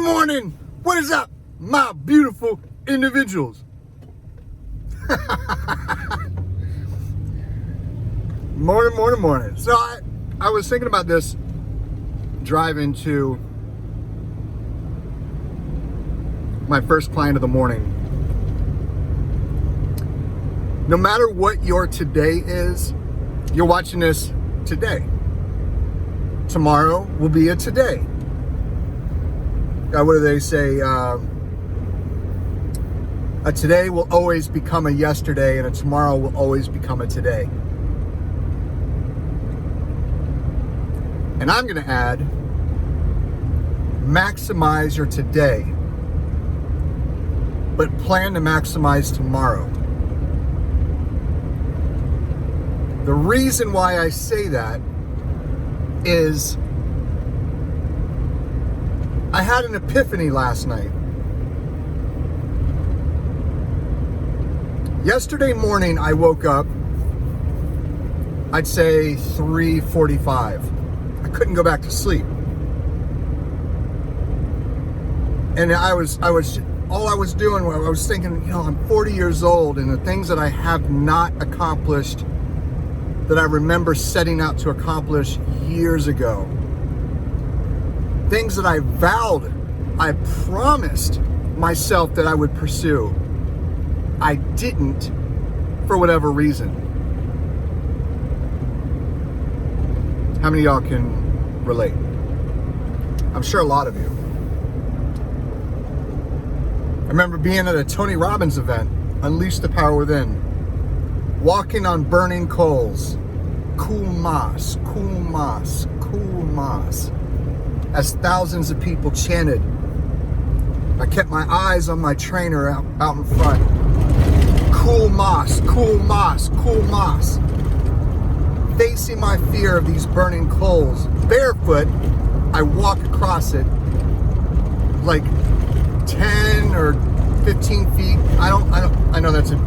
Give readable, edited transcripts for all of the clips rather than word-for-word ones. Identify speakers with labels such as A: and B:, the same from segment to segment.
A: morning. What is up, my beautiful individuals? Morning. So I was thinking about this driving to my first client of the morning. No matter what your today is, you're watching this today. Tomorrow will be a today. What do they say? A today will always become a yesterday, and a tomorrow will always become a today. And I'm going to add, maximize your today, but plan to maximize tomorrow. The reason why I say that is I had an epiphany last night. Yesterday morning, I woke up, I'd say 3:45. I couldn't go back to sleep. And I was thinking, I'm 40 years old, and the things that I have not accomplished that I remember setting out to accomplish years ago. Things that I vowed, I promised myself that I would pursue. I didn't for whatever reason. How many of y'all can relate? I'm sure a lot of you. I remember being at a Tony Robbins event, Unleash the Power Within, walking on burning coals, cool moss, as thousands of people chanted. I kept my eyes on my trainer out in front. Cool moss. Facing my fear of these burning coals, barefoot, I walk across it like 10 or 15 feet. I know that's a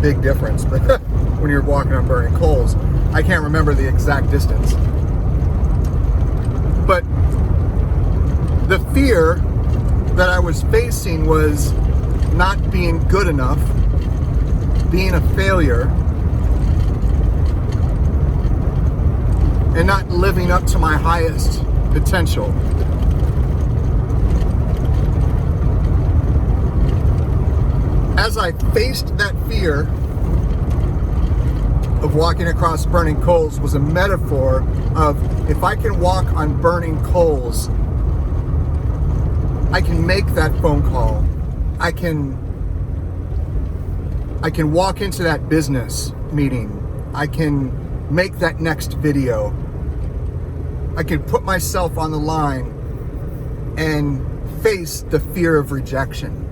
A: big difference, but when you're walking on burning coals, I can't remember the exact distance. But the fear that I was facing was not being good enough, being a failure, and not living up to my highest potential. As I faced that fear of walking across burning coals, was a metaphor of, if I can walk on burning coals, I can make that phone call. I can walk into that business meeting. I can make that next video. I can put myself on the line and face the fear of rejection.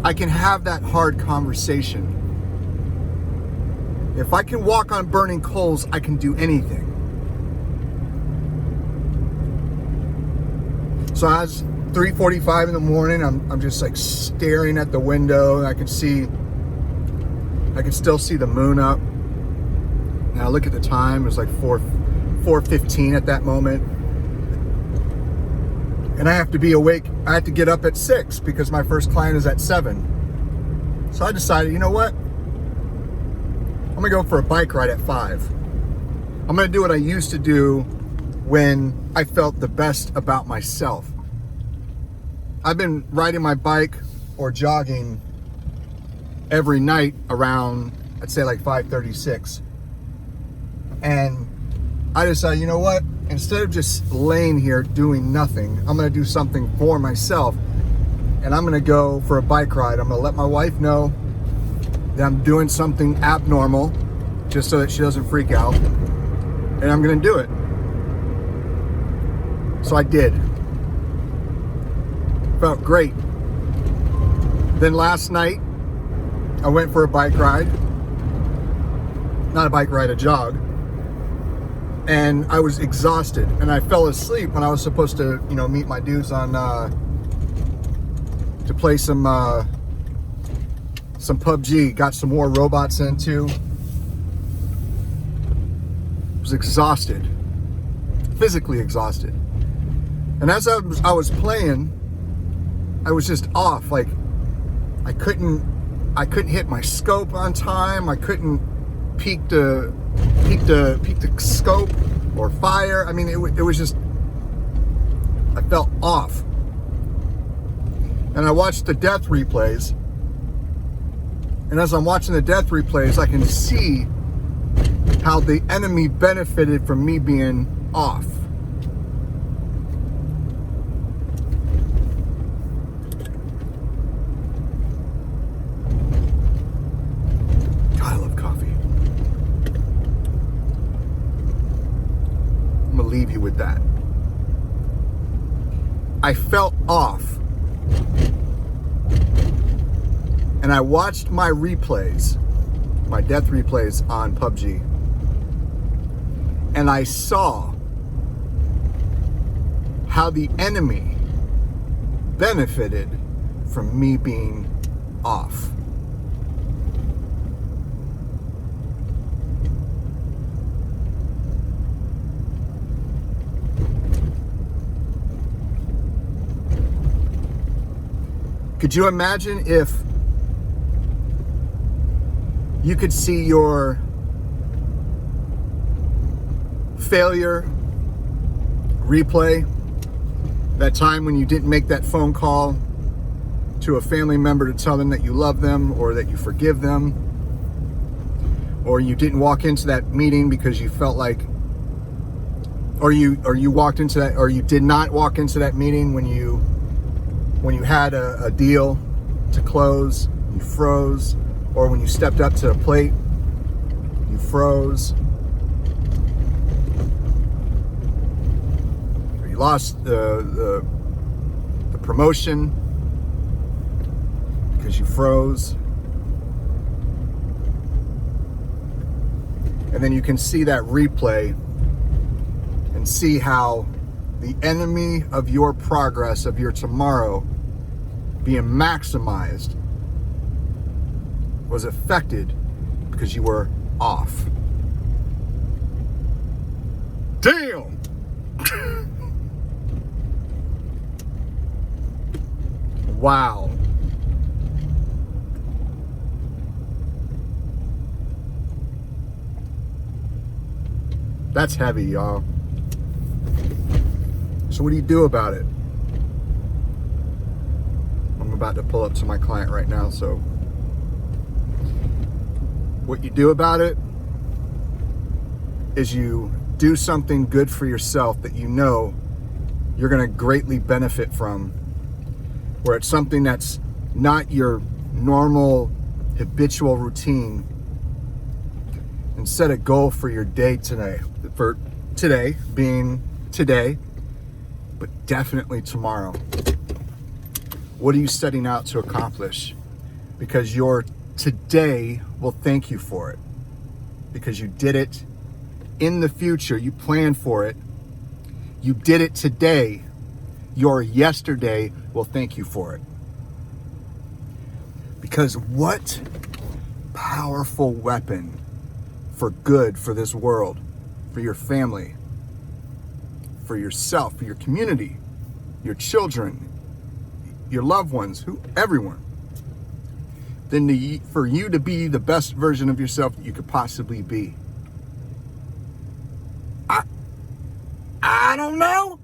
A: I can have that hard conversation. If I can walk on burning coals, I can do anything. So as 3:45 in the morning, I'm just like staring at the window. I can still see the moon up. And I look at the time, it was like 4:15 at that moment. And I have to be awake. I have to get up at 6 because my first client is at 7. So I decided, you know what? I'm gonna go for a bike ride at 5. I'm gonna do what I used to do when I felt the best about myself. I've been riding my bike or jogging every night around, I'd say like 5:36. And I decided, you know what? Instead of just laying here doing nothing, I'm gonna do something for myself. And I'm gonna go for a bike ride. I'm gonna let my wife know that I'm doing something abnormal, just so that she doesn't freak out. And I'm gonna do it. So I did. Felt great. Then last night, I went for a bike ride. Not a bike ride, a jog. And I was exhausted, and I fell asleep when I was supposed to, meet my dudes on to play some PUBG. Got some more robots in too. Was exhausted. physically exhausted. And as I was playing, I was just off. Like I couldn't hit my scope on time. I couldn't peak the scope or fire. I mean, it was just, I felt off. And I watched the death replays. And as I'm watching the death replays, I can see how the enemy benefited from me being off. God, I love coffee. I'm gonna leave you with that. I felt off. And I watched my replays, my death replays on PUBG. And I saw how the enemy benefited from me being off. Could you imagine if you could see your failure replay, that time when you didn't make that phone call to a family member to tell them that you love them or that you forgive them, or you didn't walk into that meeting because you felt like, or you walked into that, or you did not walk into that meeting when you had a deal to close, you froze, or when you stepped up to the plate, you froze. Or you lost the promotion because you froze. And then you can see that replay and see how the enemy of your progress, of your tomorrow being maximized, was affected because you were off. Damn! Wow. That's heavy, y'all. So what do you do about it? I'm about to pull up to my client right now, so what you do about it is you do something good for yourself that you know you're going to greatly benefit from, where it's something that's not your normal habitual routine, and set a goal for your day today, for today being today, but definitely tomorrow. What are you setting out to accomplish? Because your today will thank you for it, because you did it in the future. You planned for it. You did it today. Your yesterday will thank you for it. Because what powerful weapon for good for this world, for your family, for yourself, for your community, your children, your loved ones, everyone, than for you to be the best version of yourself that you could possibly be. I don't know.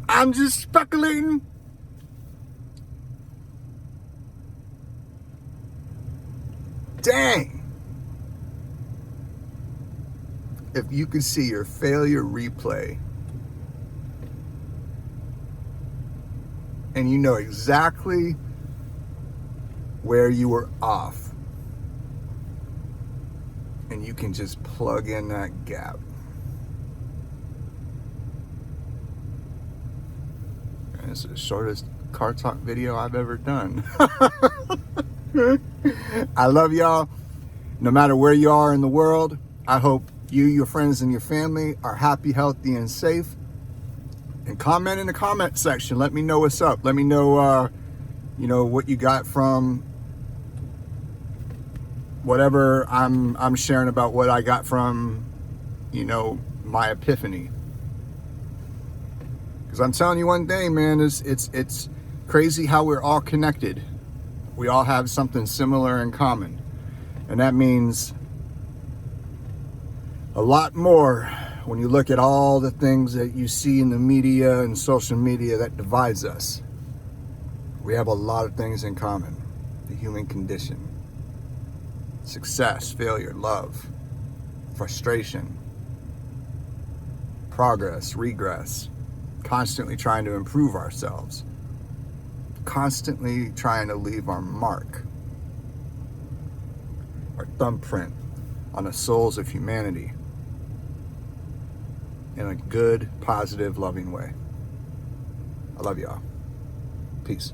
A: I'm just speculating. Dang. If you could see your failure replay and you know exactly where you were off, and you can just plug in that gap. And it's the shortest car talk video I've ever done. I love y'all. No matter where you are in the world, I hope you, your friends, and your family are happy, healthy, and safe. And comment in the comment section. Let me know what's up. Let me know, what you got from whatever I'm sharing about what I got from, my epiphany. Because I'm telling you one thing, man, it's crazy how we're all connected. We all have something similar in common. And that means a lot more when you look at all the things that you see in the media and social media that divides us. We have a lot of things in common. The human condition. Success, failure, love, frustration, progress, regress, constantly trying to improve ourselves, constantly trying to leave our mark, our thumbprint on the souls of humanity in a good, positive, loving way. I love y'all. Peace.